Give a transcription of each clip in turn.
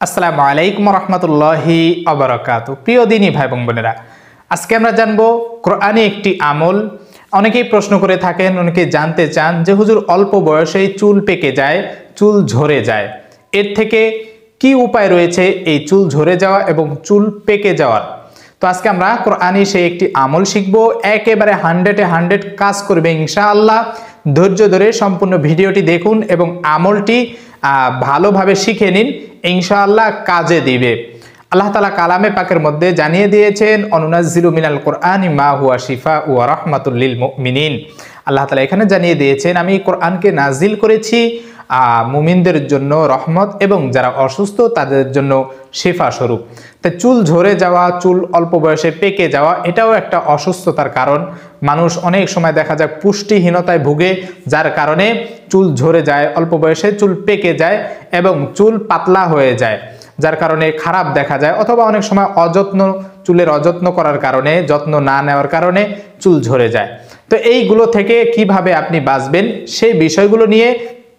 আসসালামু আলাইকুম রহমতুল্লাহি আবরাকাতু। প্রিয় দিনী ভাই বোন বোনেরা, আজকে আমরা জানবো কোরআনে একটি আমল। অনেকেই প্রশ্ন করে থাকেন, অনেকেই জানতে চান যে হুজুর অল্প বয়সেই চুল পেকে যায়, চুল ঝরে যায়, এর থেকে কি উপায় রয়েছে এই চুল ঝরে যাওয়া এবং চুল পেকে যাওয়ার। তো আজকে আমরা কোরআনে সেই একটি আমল শিখব, একেবারে 100-এ 100 কাজ করবে ইনশাআল্লাহ। ধৈর্য ধরে সম্পূর্ণ ভিডিওটি দেখুন এবং আমলটি ভালোভাবে শিখে নিন, ইনশাআল্লাহ কাজে দিবে। আল্লাহ তাআলা কালামে পাকের মধ্যে জানিয়ে দিয়েছেন, অনুনাজ্জিলু মিনাল কোরআনি মা হুয়া শিফা ওয়া রাহমাতুল লিল মুমিনিন। আল্লাহ তাআলা এখানে জানিয়ে দিয়েছেন, আমি কোরআনকে নাজিল করেছি মুমিনদের জন্য রহমত এবং যারা অসুস্থ তাদের জন্য শিফা স্বরূপ। তাই চুল ঝরে যাওয়া, চুল অল্প বয়সে পেকে যাওয়া, এটাও একটা অসুস্থতার কারণ। মানুষ অনেক সময় দেখা যায় পুষ্টিহীনতায় ভুগে, যার কারণে চুল ঝরে যায়, অল্প বয়সে চুল পেকে যায় এবং চুল পাতলা হয়ে যায়, যার কারণে খারাপ দেখা যায়। অথবা অনেক সময় চুলের অযত্ন করার কারণে, যত্ন না নেওয়ার কারণে চুল ঝরে যায়। তো এইগুলো থেকে কিভাবে আপনি বাঁচবেন সেই বিষয়গুলো নিয়ে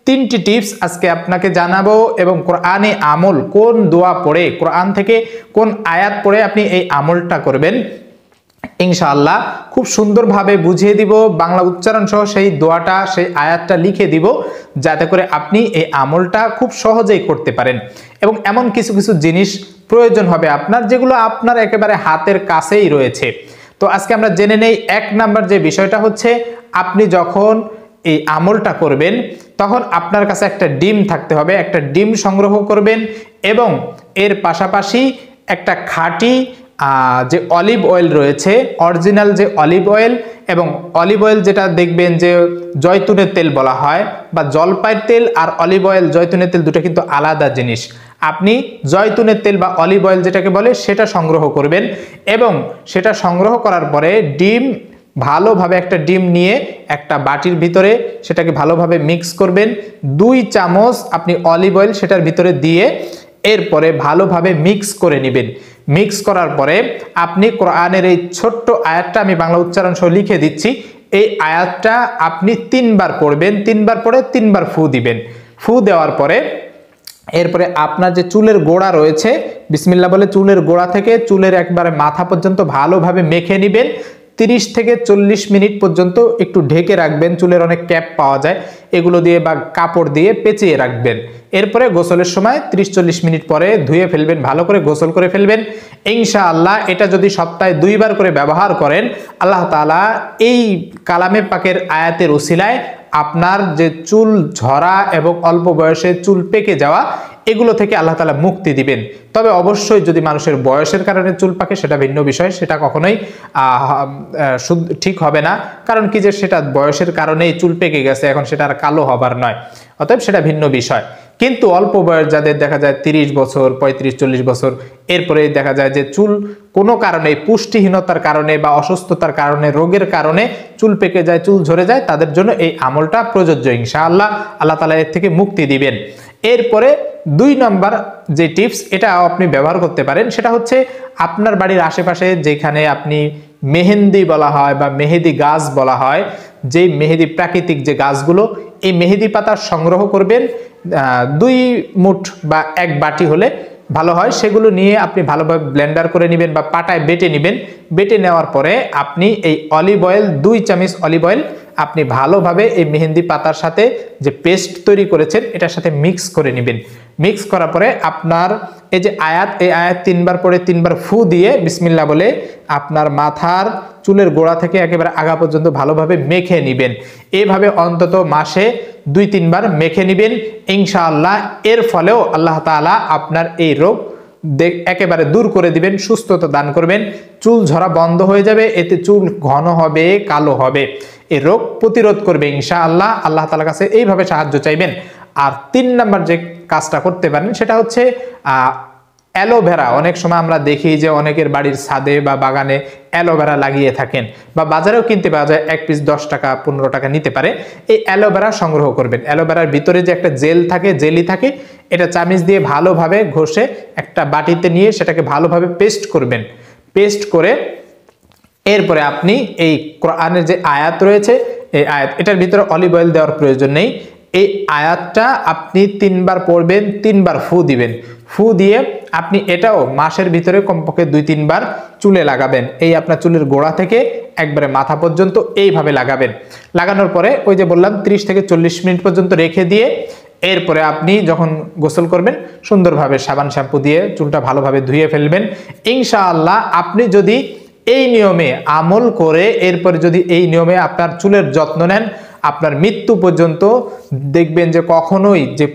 3টি টিপস আজকে আপনাকে জানাবো। এবং কোরআনে আমল, কোন দোয়া পড়ে, কোরআন থেকে কোন আয়াত পড়ে আপনি এই আমলটা করবেন ইনশাআল্লাহ খুব সুন্দরভাবে বুঝিয়ে দিব, বাংলা উচ্চারণ সহ সেই দোয়াটা, সেই আয়াতটা লিখে দিব, যাতে করে আপনি এই আমলটা খুব সহজেই করতে পারেন। এবং এমন কিছু কিছু জিনিস প্রয়োজন হবে আপনার, যেগুলো আপনার একেবারে হাতের কাছেই রয়েছে। তো আজকে আমরা জেনে নেই 1 নাম্বার যে বিষয়টা হচ্ছে, আপনি যখন এই আমলটা করবেন তখন আপনার কাছে একটা ডিম থাকতে হবে। একটা ডিম সংগ্রহ করবেন এবং এর পাশাপাশি একটা খাঁটি যে অলিভ অয়েল রয়েছে, অরিজিনাল যে অলিভ অয়েল, এবং অলিভ অয়েল যেটা দেখবেন যে জয়তুনের তেল বলা হয়, বা জলপাইয়ের তেল আর অলিভ অয়েল, জয়তুনের তেল দুটো কিন্তু আলাদা জিনিস। আপনি জয়তুনের তেল বা অলিভ অয়েল যেটাকে বলে সেটা সংগ্রহ করবেন এবং সেটা সংগ্রহ করার পরে ভালোভাবে একটা ডিম নিয়ে একটা বাটির ভিতরে সেটাকে ভালোভাবে মিক্স করবেন। 2 চামচ আপনি অলিভ অয়েল সেটার ভিতরে দিয়ে এরপরে ভালোভাবে মিক্স করে নেবেন। মিক্স করার পরে আপনি কোরআনের এই ছোট্ট আয়াতটা আমি বাংলা উচ্চারণ সহ লিখে দিচ্ছি, এই আয়াতটা আপনি 3 বার পড়বেন। 3 বার পড়ে 3 বার ফু দিবেন। ফু দেওয়ার পরে এরপরে আপনার যে চুলের গোড়া রয়েছে, বিসমিল্লাহ বলে চুলের গোড়া থেকে চুলের একবারে মাথা পর্যন্ত ভালোভাবে মেখে নেবেন। 30 থেকে 40 মিনিট পর্যন্ত একটু ঢেকে রাখবেন। চুলের অনেক ক্যাপ পাওয়া যায়, এগুলো দিয়ে বা কাপড় দিয়ে পেঁচিয়ে রাখবেন। এরপরে গোসলের সময় 30-40 মিনিট পরে ধুয়ে ফেলবেন, ভালো করে গোসল করে ফেলবেন ইনশাআল্লাহ। এটা যদি সপ্তাহে 2 বার করে ব্যবহার করেন, আল্লাহ তাআলা এই কালামে পাকের আয়াতের উসিলায় আপনার যে চুল ঝরা এবং অল্প বয়সে চুল পেকে যাওয়া, এগুলো থেকে আল্লাহ তাআলা মুক্তি দিবেন। তবে অবশ্যই যদি মানুষের বয়সের কারণে চুল পাকে সেটা ভিন্ন বিষয়, সেটা কখনোই ঠিক হবে না। কারণ কি, যে সেটা বয়সের কারণেই চুল পেকে গেছে, এখন সেটা আর কালো হবার নয়, অতএব সেটা ভিন্ন বিষয়। কিন্তু অল্প বয়স যাদের দেখা যায় 30 বছর, 35-40 বছর, এরপরে দেখা যায় যে চুল কোনো কারণে, পুষ্টিহীনতার কারণে বা অসুস্থতার কারণে, রোগের কারণে চুল পেকে যায়, চুল ঝরে যায়, তাদের জন্য এই আমলটা প্রযোজ্য ইনশাআল্লাহ। আল্লাহ তাআলা এর থেকে মুক্তি দিবেন। এরপরে 2 নম্বর যে টিপস, এটা আপনি ব্যবহার করতে পারেন, সেটা হচ্ছে আপনার বাড়ির আশেপাশে যেখানে আপনি মেহেন্দি বলা হয় বা মেহেদি গাছ বলা হয়, যে মেহেদি প্রাকৃতিক যে গাছগুলো, এই মেহেদি পাতা সংগ্রহ করবেন। 2 মুঠ বা 1 বাটি হলে ভালো হয়। সেগুলো নিয়ে আপনি ভালোভাবে ব্লেন্ডার করে নেবেন বা পাটায় বেটে নেবেন। বেটে নেওয়ার পরে আপনি এই অলিভ অয়েল, 2 চামচ অলিভ অয়েল আপনি ভালোভাবে এই মেহেন্দি পাতার সাথে যে পেস্ট তৈরি করেছেন এটার সাথে মিক্স করে নেবেন। মিক্স করার পরে আপনার এই যে আয়াত, এই আয়াত 3 বার পরে 3 বার ফু দিয়ে বিসমিল্লাহ বলে আপনার মাথার চুলের গোড়া থেকে একেবারে আগা পর্যন্ত ভালোভাবে মেখে নেবেন। এইভাবে অন্তত মাসে 2-3 বার মেখে নেবেন ইনশাআল্লাহ। এর ফলেও আল্লাহ তাআলা আপনার এই রোগ একেবারে দূর করে দিবেন, সুস্থতা দান করবেন, চুল ঝরা বন্ধ হয়ে যাবে, এতে চুল ঘন হবে, কালো হবে, এই রোগ প্রতিরোধ করবে ইনশাআল্লাহ। আল্লাহ তাআলার কাছে এইভাবে সাহায্য চাইবেন। আর 3 নাম্বার যে কাজটা করতে পারেন সেটা হচ্ছে অ্যালোভেরা। অনেক সময় আমরা দেখি যে অনেকের বাড়ির ছাদে বা বাগানে অ্যালোভেরা লাগিয়ে থাকেন, বা বাজারেও কিনতে পাওয়া যায়, 1 পিস 10 টাকা 15 টাকা নিতে পারে। এই অ্যালোভেরা সংগ্রহ করবেন। অ্যালোভেরার ভিতরে যে একটা জেলি থাকে, এটা চামিচ দিয়ে ভালোভাবে ঘষে একটা বাটিতে নিয়ে সেটাকে ভালোভাবে পেস্ট করবেন। পেস্ট করে এরপরে আপনি এই কোরআনের যে আয়াত রয়েছে, এই আয়াত, এটার ভিতরে অলিভ অয়েল দেওয়ার প্রয়োজন নেই, এই আয়াতটা আপনি 3 বার পড়বেন, 3 বার ফু দিবেন। ফু দিয়ে আপনি এটাও মাসের ভিতরে কমপক্ষে 2-3 বার চুলে লাগাবেন। এই আপনার চুলের গোড়া থেকে একবারে মাথা পর্যন্ত এইভাবে লাগাবেন। লাগানোর পরে ওই যে বললাম 30 থেকে 40 মিনিট পর্যন্ত রেখে দিয়ে এরপরে আপনি যখন গোসল করবেন সুন্দরভাবে সাবান শ্যাম্পু দিয়ে চুলটা ভালোভাবে ধুয়ে ফেলবেন। ইনশাআল্লাহ আপনি যদি এই নিয়মে আমল করে এরপরে যদি এই নিয়মে আপনার চুলের যত্ন নেন, আপনার মৃত্যু পর্যন্ত দেখবেন যে কখনোই যে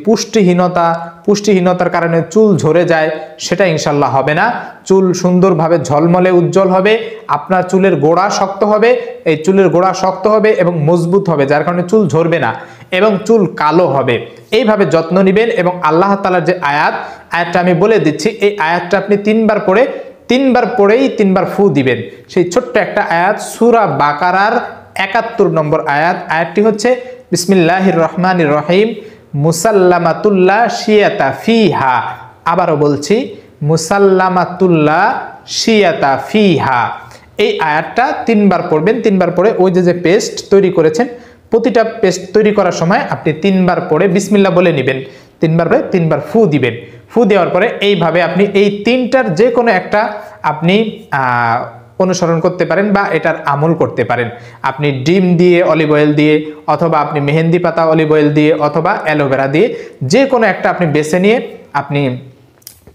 পুষ্টিহীনতার কারণে চুল ঝরে যায় সেটা ইনশাল্লাহ হবে না। চুল সুন্দরভাবে ঝলমলে উজ্জ্বল হবে, আপনার চুলের গোড়া শক্ত হবে, এই চুলের গোড়া শক্ত হবে এবং মজবুত হবে, যার কারণে চুল ঝরবে না এবং চুল কালো হবে। এইভাবে যত্ন নেবেন এবং আল্লাহ তাআলার যে আয়াতটা আমি বলে দিচ্ছি, এই আয়াতটা আপনি 3 বার পড়ে 3 বার পড়েই 3 বার ফু দিবেন। সেই ছোট্ট একটা আয়াত সূরা বাকারার 71 নম্বর আয়াতটি হচ্ছে বিসমিল্লাহির রহমানির রহিম মুসাল্লামাতুল্লাহ শিয়াতা ফিহা। আবারও বলছি মুসাল্লামাতুল্লাহ শিয়াতা ফিহা। এই আয়াতটা 3 বার পড়বেন। 3 বার পড়ে ওই যে পেস্ট তৈরি করেছেন, প্রতিটা পেস্ট তৈরি করার সময় আপনি 3 বার পড়ে বিসমিল্লাহ বলে নেবেন। 3 বার পরে 3 বার ফু দিবেন। ফু দেওয়ার পরে এইভাবে আপনি এই 3টার যে কোনো একটা আপনি অনুসরণ করতে পারেন বা এটার আমল করতে পারেন। আপনি ডিম দিয়ে অলিভ অয়েল দিয়ে, অথবা আপনি মেহেন্দি পাতা অলিভ অয়েল দিয়ে, অথবা অ্যালোভেরা দিয়ে যে কোনো একটা আপনি বেছে নিয়ে আপনি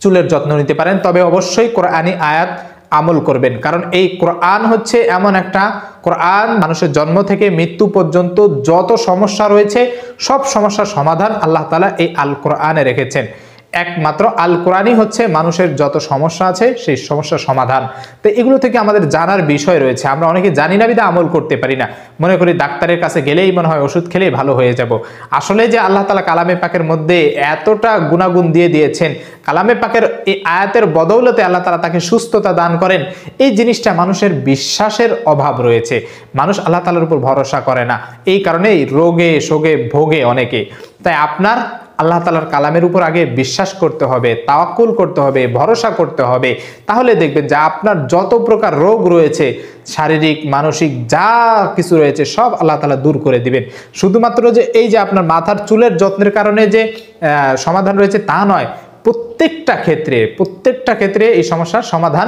চুলের যত্ন নিতে পারেন। তবে অবশ্যই কোরআনী আয়াত আমল করবেন, কারণ এই কোরআন হচ্ছে এমন একটা কোরআন, মানুষের জন্ম থেকে মৃত্যু পর্যন্ত যত সমস্যা রয়েছে সব সমস্যার সমাধান আল্লাহ তাআলা এই আল কোরআনে রেখেছেন। একমাত্র আল কোরআনই হচ্ছে মানুষের যত সমস্যা আছে সেই সমস্যার সমাধান। তো এগুলো থেকে আমাদের জানার বিষয় রয়েছে, আমরা অনেকে জানি না বিধায় আমল করতে পারি না, মনে করি ডাক্তারের কাছে গেলেই মনে হয় ওষুধ খেলেই ভালো হয়ে যাব। আসলে যে আল্লাহ তাআলা কালামে পাকের মধ্যে এতটা গুণাগুণ দিয়ে দিয়েছেন, কালামে পাকের এই আয়াতের বদৌলতে আল্লাহ তাআলা তাকে সুস্থতা দান করেন, এই জিনিসটা মানুষের বিশ্বাসের অভাব রয়েছে। মানুষ আল্লাহ তাআলার উপর ভরসা করে না, এই কারণেই রোগে শোকে ভোগে অনেকে। তাই আপনার আল্লাহ তাআলার কালামের উপর আগে বিশ্বাস করতে হবে, তাওয়াক্কুল করতে হবে, ভরসা করতে হবে। তাহলে দেখবেন যে আপনার যত প্রকার রোগ রয়েছে, শারীরিক মানসিক যা কিছু রয়েছে সব আল্লাহ তাআলা দূর করে দিবেন। শুধুমাত্র যে এই যে আপনার মাথার চুলের যত্নের কারণে যে সমাধান রয়েছে তা নয়, প্রত্যেকটা ক্ষেত্রে এই সমস্যার সমাধান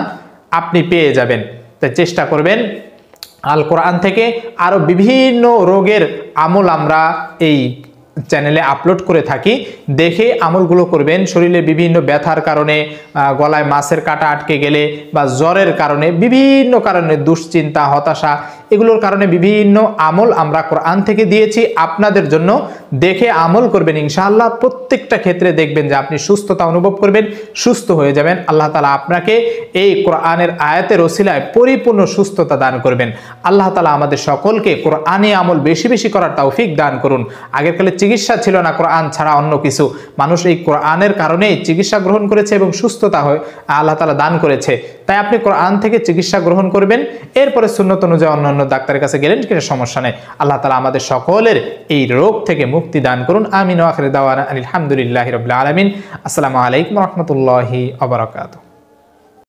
আপনি পেয়ে যাবেন। তাই চেষ্টা করবেন আল কোরআন থেকে আরো বিভিন্ন রোগের আমল আমরা এই চ্যানেলে আপলোড করে থাকি, দেখে আমলগুলো করবেন। শরীরে বিভিন্ন ব্যথার কারণে, গলায় মাছের কাঁটা আটকে গেলে বা জ্বরের কারণে, বিভিন্ন কারণে, দুশ্চিন্তা হতাশা, এগুলোর কারণে বিভিন্ন আমল আমরা কোরআন থেকে দিয়েছি আপনাদের জন্য। দেখে আমল করবেন, ইনশাআল্লাহ প্রত্যেকটা ক্ষেত্রে দেখবেন যে আপনি সুস্থতা অনুভব করবেন, সুস্থ হয়ে যাবেন। আল্লাহ তাআলা আপনাকে এই কোরআনের আয়াতের ওসিলায় পরিপূর্ণ সুস্থতা দান করবেন। আল্লাহ তাআলা আমাদের সকলকে কোরআনী আমল বেশি বেশি করার তৌফিক দান করুন। আগের কালে চিকিৎসা ছিল না কোরআন ছাড়া অন্য কিছু, মানুষ এই কোরআনের কারণেই চিকিৎসা গ্রহণ করেছে এবং সুস্থতা হয় আল্লাহ তাআলা দান করেছে। তাই আপনি কোরআন থেকে চিকিৎসা গ্রহণ করবেন, এরপরে সুন্নত অনুযায়ী অন্যান্য ডাক্তারের কাছে গেলেন কিছু সমস্যা নেই। আল্লাহ তাআলা আমাদের সকলের এই রোগ থেকে মুক্তি দান করুন। আমিন ওয়া আখিরু দাওয়ানা আলহামদুলিল্লাহি রাব্বিল আলামিন। আসসালামু আলাইকুম ওয়া রাহমাতুল্লাহি ওয়া বারাকাতুহু।